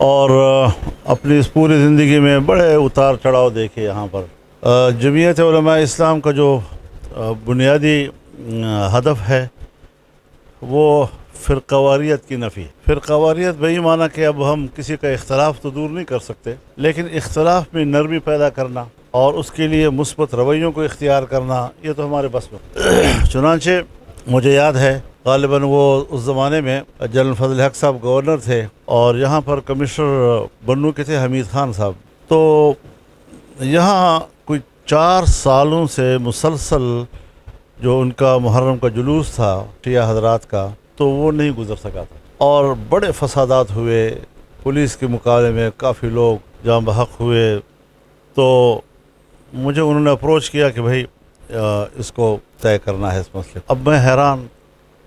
اور اپنی اس پوری زندگی میں بڑے اتار چڑھاؤ دیکھے یہاں پر۔ جمعیت علماء اسلام کا جو بنیادی ہدف ہے وہ فرقواریت کی نفی۔ فرقواریت بہی معنی کہ اب ہم کسی کا اختلاف تو دور نہیں کر سکتے، لیکن اختلاف میں نرمی پیدا کرنا اور اس کے لیے مثبت رویوں کو اختیار کرنا یہ تو ہمارے بس میں۔ چنانچہ مجھے یاد ہے غالباً وہ اس زمانے میں جنرل فضل حق صاحب گورنر تھے اور یہاں پر کمشنر بنو کے تھے حمید خان صاحب۔ تو یہاں کوئی 4 سالوں سے مسلسل جو ان کا محرم کا جلوس تھا شیعہ حضرات کا، تو وہ نہیں گزر سکا تھا اور بڑے فسادات ہوئے، پولیس کے مقابلے میں کافی لوگ جاں بحق ہوئے۔ تو مجھے انہوں نے اپروچ کیا کہ بھائی اس کو طے کرنا ہے اس مسئلے۔ اب میں حیران،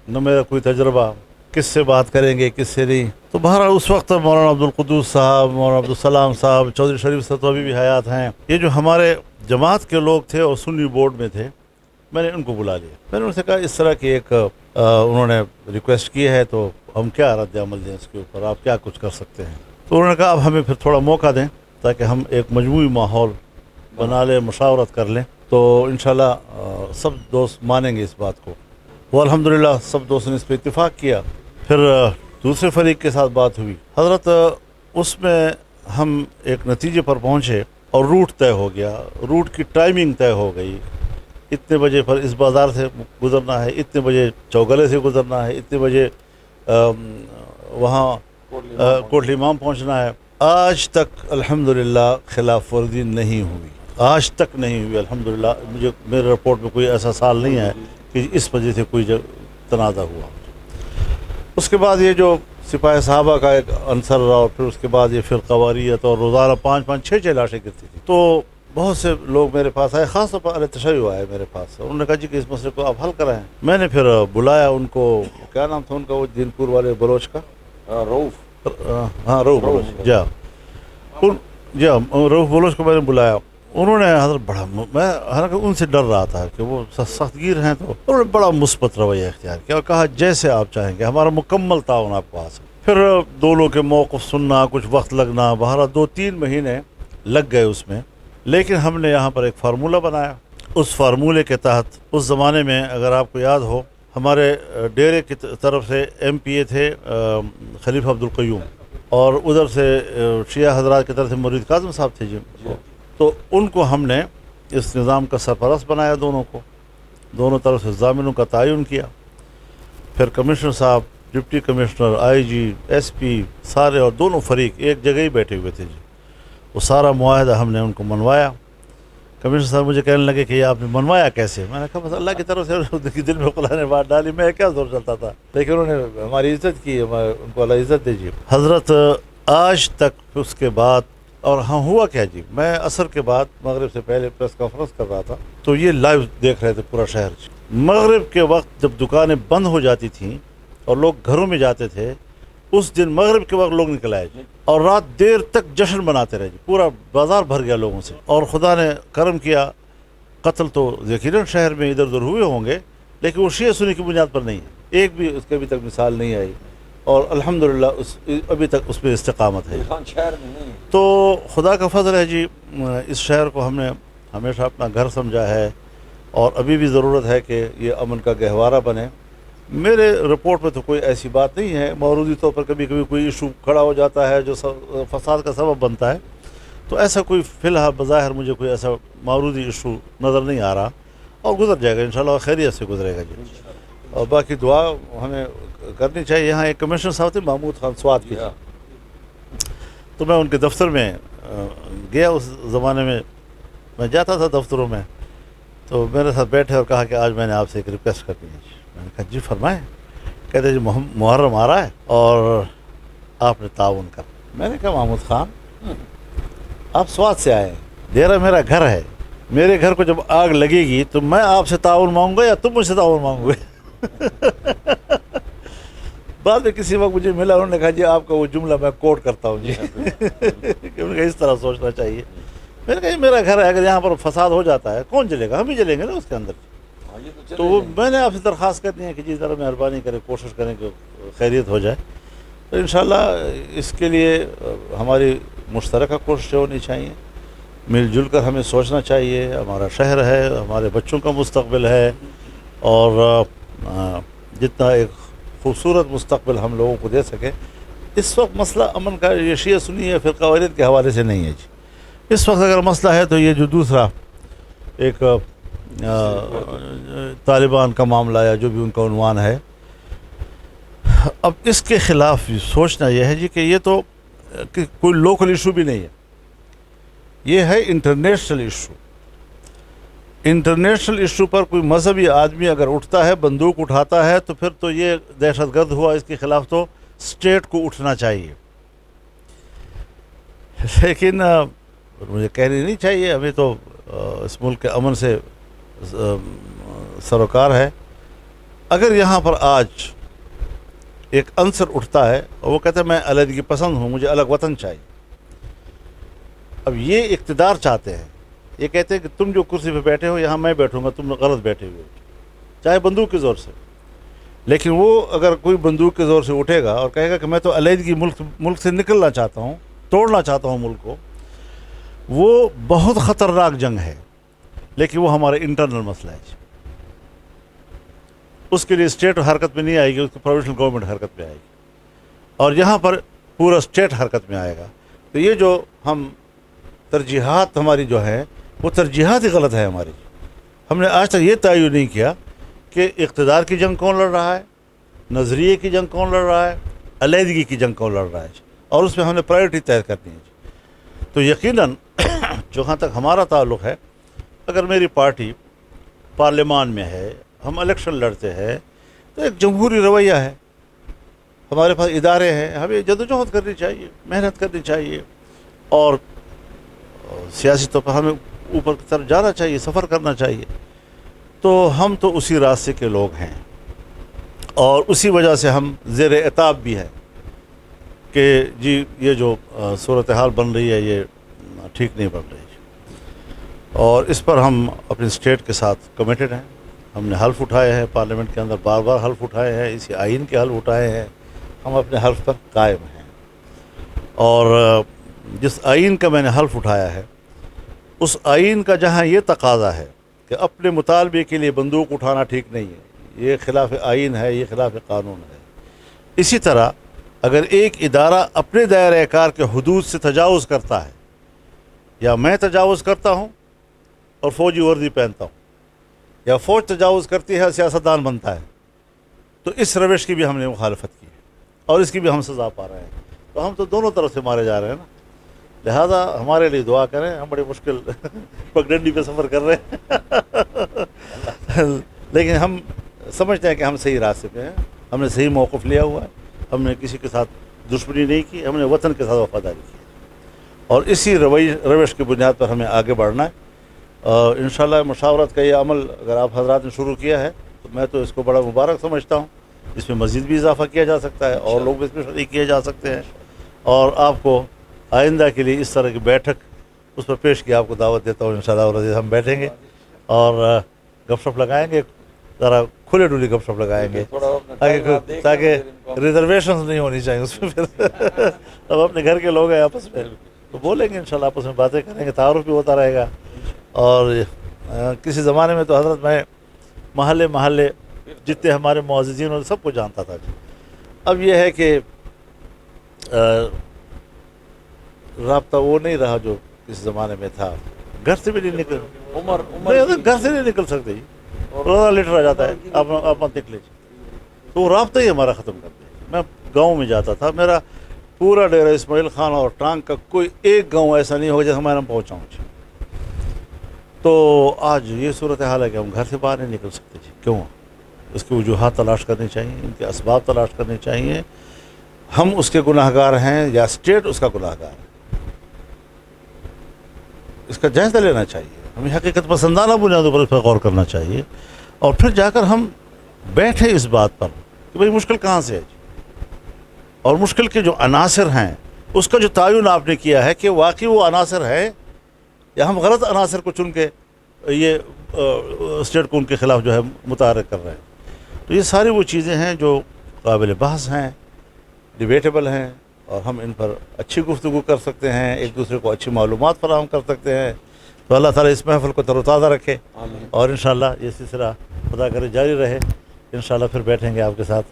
نہ میرا کوئی تجربہ، کس سے بات کریں گے کس سے نہیں۔ تو بہرحال اس وقت مولانا عبدالقدوس صاحب، مولانا عبدالسلام صاحب، چودھری شریف صاحب تو ابھی بھی حیات ہیں، یہ جو ہمارے جماعت کے لوگ تھے اور سنی بورڈ میں تھے، میں نے ان کو بلا لیا۔ میں نے ان سے کہا اس طرح کی ایک انہوں نے ریکویسٹ کی ہے تو ہم کیا رد عمل دیں اس کے اوپر، آپ کیا کچھ کر سکتے ہیں۔ تو انہوں نے کہا اب ہمیں پھر تھوڑا موقع دیں تاکہ ہم ایک مجموعی ماحول بنا لیں، مشاورت کر لیں، تو انشاءاللہ سب دوست مانیں گے اس بات کو۔ وہ الحمدللہ سب دوستوں نے اس پہ اتفاق کیا۔ پھر دوسرے فریق کے ساتھ بات ہوئی حضرت، اس میں ہم ایک نتیجے پر پہنچے اور روٹ طے ہو گیا، روٹ کی ٹائمنگ طے ہو گئی، اتنے بجے پر اس بازار سے گزرنا ہے، اتنے بجے چوگلے سے گزرنا ہے، اتنے بجے وہاں کوٹلی امام پہنچنا ہے۔ آج تک الحمدللہ خلاف ورزی نہیں ہوئی، آج تک نہیں ہوئی الحمدللہ۔ مجھے میرے رپورٹ میں کوئی ایسا سال نہیں ہے کہ اس وجہ سے کوئی تنازع ہوا۔ اس کے بعد یہ جو سپاہی صحابہ کا ایک عنصر اور پھر اس کے بعد یہ فرقواریت اور روزانہ 5-5 6 لاشیں گرتی تھی، تو بہت سے لوگ میرے پاس آئے، خاص طور پر علیہ تشیع آئے میرے پاس۔ انہوں نے کہا جی کہ اس مسئلے کو آپ حل کرائیں۔ میں نے پھر بلایا ان کو، کیا نام تھا ان کا وہ دین پور والے بلوچ کا، رؤف، ہاں رؤف بلوچ، جی رؤف بلوچ کو میں نے بلایا۔ انہوں نے حضرت بڑا، میں حالانکہ ان سے ڈر رہا تھا کہ وہ سخت گیر ہیں، تو انہوں نے بڑا مثبت رویہ اختیار کیا اور کہا جیسے آپ چاہیں گے، ہمارا مکمل تعاون آپ کو حاصل۔ پھر دونوں کے موقف سننا، کچھ وقت لگنا، بہرحال 2-3 مہینے لگ گئے اس میں، لیکن ہم نے یہاں پر ایک فارمولہ بنایا۔ اس فارمولے کے تحت اس زمانے میں اگر آپ کو یاد ہو، ہمارے ڈیرے کی طرف سے MP تھے خلیفہ عبدالقیوم، اور ادھر سے شیعہ حضرات کی طرف سے مرید کاظم صاحب تھے جی، تو ان کو ہم نے اس نظام کا سرپرست بنایا، دونوں کو، دونوں طرف سے ضامنوں کا تعین کیا۔ پھر کمشنر صاحب، ڈپٹی کمشنر، IG، SP، سارے اور دونوں فریق ایک جگہ ہی بیٹھے ہوئے تھے جی۔ وہ سارا معاہدہ ہم نے ان کو منوایا۔ کمشنر صاحب مجھے کہنے لگے کہ یہ آپ نے منوایا کیسے؟ میں نے کہا بس اللہ کی طرف سے دل میں خدا نے بات ڈالی، میں کیا زور چلتا تھا، لیکن انہوں نے ہماری عزت کی، ان کو اللہ عزت دیجیے۔ حضرت آج تک اس کے بعد، اور ہاں ہوا کیا جی، میں عصر کے بعد مغرب سے پہلے پریس کانفرنس کر رہا تھا، تو یہ لائیو دیکھ رہے تھے پورا شہر جی۔ مغرب کے وقت جب دکانیں بند ہو جاتی تھیں اور لوگ گھروں میں جاتے تھے، اس دن مغرب کے وقت لوگ نکل آئے جی، اور رات دیر تک جشن مناتے رہے جی، پورا بازار بھر گیا لوگوں سے، اور خدا نے کرم کیا۔ قتل تو یقیناً شہر میں ادھر ادھر ہوئے ہوں گے، لیکن وہ شیعہ سنی کی بنیاد پر نہیں ہے، ایک بھی اس کے ابھی تک مثال نہیں آئی، اور الحمدللہ ابھی تک اس پہ استقامت ہے۔ تو خدا کا فضل ہے جی، اس شہر کو ہم نے ہمیشہ اپنا گھر سمجھا ہے، اور ابھی بھی ضرورت ہے کہ یہ امن کا گہوارہ بنے۔ میرے رپورٹ میں تو کوئی ایسی بات نہیں ہے، معروضی طور پر کبھی کبھی کوئی ایشو کھڑا ہو جاتا ہے جو فساد کا سبب بنتا ہے، تو ایسا کوئی فی الحال بظاہر مجھے کوئی ایسا معروضی ایشو نظر نہیں آ رہا، اور گزر جائے گا انشاءاللہ، خیریت سے گزرے گا جی۔ اور باقی دعا ہمیں کرنی چاہیے۔ یہاں ایک کمشنر صاحب تھے محمود خان سوات کی، تو میں ان کے دفتر میں گیا، اس زمانے میں میں جاتا تھا دفتروں میں، تو میرے ساتھ بیٹھے اور کہا کہ آج میں نے آپ سے ایک ریکویسٹ کرنی ہے۔ میں نے کہا جی فرمائیں۔ کہتے جی محرم آ رہا ہے اور آپ نے تعاون کر۔ میں نے کہا محمود خان آپ سوات سے آئے ہیں، ڈیرہ میرا گھر ہے، میرے گھر کو جب آگ لگے گی تو میں آپ سے تعاون مانگوں گا یا تم مجھ سے تعاون مانگو گے؟ بعد میں کسی وقت مجھے ملا، انہوں نے کہا جی آپ کا وہ جملہ میں کوٹ کرتا ہوں جی، کہ انہوں نے کہا اس طرح سوچنا چاہیے۔ میں نے کہا یہ میرا گھر ہے، اگر یہاں پر فساد ہو جاتا ہے کون جلے گا؟ ہم ہی جلیں گے نا اس کے اندر۔ تو میں نے آپ سے درخواست کرنی ہے کہ جی ذرا مہربانی کریں، کوشش کریں کہ خیریت ہو جائے۔ تو انشاءاللہ اس کے لیے ہماری مشترکہ کوششیں ہونی چاہیے، مل جل کر ہمیں سوچنا چاہیے. ہمارا شہر ہے، ہمارے بچوں کا مستقبل ہے، اور جتنا ایک خوبصورت مستقبل ہم لوگوں کو دے سکے. اس وقت مسئلہ امن کا یہ شیعہ سنی ہے فرقہ واریت کے حوالے سے نہیں ہے جی. اس وقت اگر مسئلہ ہے تو یہ جو دوسرا ایک طالبان کا معاملہ یا جو بھی ان کا عنوان ہے، اب اس کے خلاف سوچنا یہ ہے جی کہ یہ تو کوئی لوکل ایشو بھی نہیں ہے، یہ ہے انٹرنیشنل ایشو. انٹرنیشنل ایشو پر کوئی مذہبی آدمی اگر اٹھتا ہے، بندوق اٹھاتا ہے، تو پھر تو یہ دہشت گرد ہوا. اس کے خلاف تو اسٹیٹ کو اٹھنا چاہیے. لیکن مجھے کہنی نہیں چاہیے، ابھی تو اس ملک کے امن سے سروکار ہے. اگر یہاں پر آج ایک عنصر اٹھتا ہے اور وہ کہتا ہے میں علیحدگی پسند ہوں، مجھے الگ وطن چاہیے. اب یہ اقتدار چاہتے ہیں، یہ کہتے ہیں کہ تم جو کرسی پہ بیٹھے ہو یہاں میں بیٹھوں گا، تم غلط بیٹھے ہوئے ہو، چاہے بندوق کے زور سے. لیکن وہ اگر کوئی بندوق کے زور سے اٹھے گا اور کہے گا کہ میں تو علیحدگی ملک سے نکلنا چاہتا ہوں، توڑنا چاہتا ہوں ملک کو، وہ بہت خطرناک جنگ ہے. لیکن وہ ہمارا انٹرنل مسئلہ ہے. اس کے لیے اسٹیٹ حرکت میں نہیں آئے گی، اس کی پرووینشل گورنمنٹ حرکت میں آئے گی، اور یہاں پر پورا اسٹیٹ حرکت میں آئے گا. تو یہ جو ہم ترجیحات ہماری جو ہیں وہ ترجیحات ہی غلط ہے ہماری. ہم نے آج تک یہ تعین نہیں کیا کہ اقتدار کی جنگ کون لڑ رہا ہے، نظریے کی جنگ کون لڑ رہا ہے، علیحدگی کی جنگ کون لڑ رہا ہے، اور اس میں ہم نے پرائیورٹی طے کرنی ہے. تو یقیناً جہاں تک ہمارا تعلق ہے، اگر میری پارٹی پارلیمان میں ہے، ہم الیکشن لڑتے ہیں، تو ایک جمہوری رویہ ہے. ہمارے پاس ادارے ہیں، ہمیں جدوجہد کرنی چاہیے، محنت کرنی چاہیے، اور سیاسی طور پر ہمیں اوپر کی طرف جانا چاہیے، سفر کرنا چاہیے. تو ہم تو اسی راستے کے لوگ ہیں، اور اسی وجہ سے ہم زیر عتاب بھی ہیں کہ جی یہ جو صورتحال بن رہی ہے یہ ٹھیک نہیں بن رہی. اور اس پر ہم اپنے اسٹیٹ کے ساتھ کمیٹڈ ہیں. ہم نے حلف اٹھائے ہیں پارلیمنٹ کے اندر، بار بار حلف اٹھائے ہیں، اسی آئین کے حلف اٹھائے ہیں. ہم اپنے حلف پر قائم ہیں، اور جس آئین کا میں نے حلف اٹھایا ہے، اس آئین کا جہاں یہ تقاضا ہے کہ اپنے مطالبے کے لیے بندوق اٹھانا ٹھیک نہیں ہے، یہ خلاف آئین ہے، یہ خلاف قانون ہے. اسی طرح اگر ایک ادارہ اپنے دائرۂ کار کے حدود سے تجاوز کرتا ہے، یا میں تجاوز کرتا ہوں اور فوجی وردی پہنتا ہوں، یا فوج تجاوز کرتی ہے، سیاستدان بنتا ہے، تو اس روش کی بھی ہم نے مخالفت کی ہے، اور اس کی بھی ہم سزا پا رہے ہیں. تو ہم تو دونوں طرف سے مارے جا رہے ہیں نا. لہذا ہمارے لیے دعا کریں. ہم بڑی مشکل پگڈنڈی پہ سفر کر رہے ہیں لیکن ہم سمجھتے ہیں کہ ہم صحیح راستے پہ ہیں. ہم نے صحیح موقف لیا ہوا ہے. ہم نے کسی کے ساتھ دشمنی نہیں کی، ہم نے وطن کے ساتھ وفاداری کی، اور اسی روش کی بنیاد پر ہمیں آگے بڑھنا ہے. انشاءاللہ مشاورت کا یہ عمل اگر آپ حضرات نے شروع کیا ہے تو میں تو اس کو بڑا مبارک سمجھتا ہوں. اس میں مزید بھی اضافہ کیا جا سکتا ہے، اور لوگ بھی اس میں شریک کیے جا سکتے ہیں. اور آپ کو آئندہ کے لیے اس طرح کی بیٹھک اس پر پیش کی آپ کو دعوت دیتا ہوں. انشاءاللہ ہم بیٹھیں گے اور گپ شپ لگائیں گے، ذرا کھلے ڈولی گپ شپ لگائیں گے، تاکہ ریزرویشنز نہیں ہونی چاہیے اس میں. پھر اب اپنے گھر کے لوگ ہیں، آپس میں تو بولیں گے، انشاءاللہ آپس میں باتیں کریں گے، تعارف بھی ہوتا رہے گا. اور کسی زمانے میں تو حضرت میں محلے جتنے ہمارے معززین اور سب کو جانتا تھا. اب یہ ہے کہ رابطہ وہ نہیں رہا جو اس زمانے میں تھا. گھر سے بھی نہیں نکل گھر سے نہیں نکل سکتے جی. روزہ لیٹر آ جاتا ہے، آپ مت نکلے جی. تو وہ رابطہ ہی ہمارا ختم کر دیا. میں گاؤں میں جاتا تھا، میرا پورا ڈیرہ اسماعیل خان اور ٹانگ کا کوئی ایک گاؤں ایسا نہیں ہوگا جیسے میں پہنچاؤں جی. تو آج یہ صورتحال ہے کہ ہم گھر سے باہر نہیں نکل سکتے جی. کیوں؟ اس کی وجوہات تلاش کرنی چاہیے، ان کے اسباب تلاش کرنے چاہیے. ہم اس کے گناہ گار ہیں یا اسٹیٹ اس کا گناہ گار ہے؟ اس کا جائزہ لینا چاہیے. ہمیں حقیقت پسندانہ بنیادوں پر اس پر غور کرنا چاہیے، اور پھر جا کر ہم بیٹھے اس بات پر کہ بھئی مشکل کہاں سے ہے جی، اور مشکل کے جو عناصر ہیں اس کا جو تعین آپ نے کیا ہے کہ واقعی وہ عناصر ہے، یا ہم غلط عناصر کو چن کے یہ اسٹیٹ کو ان کے خلاف جو ہے متحرک کر رہے ہیں. تو یہ ساری وہ چیزیں ہیں جو قابل بحث ہیں. ڈیبیٹیبل ہیں اور ہم ان پر اچھی گفتگو کر سکتے ہیں، ایک دوسرے کو اچھی معلومات فراہم کر سکتے ہیں. تو اللہ تعالیٰ اس محفل کو تر و تازہ رکھے اور انشاءاللہ یہ سلسلہ خدا کرے جاری رہے. انشاءاللہ پھر بیٹھیں گے آپ کے ساتھ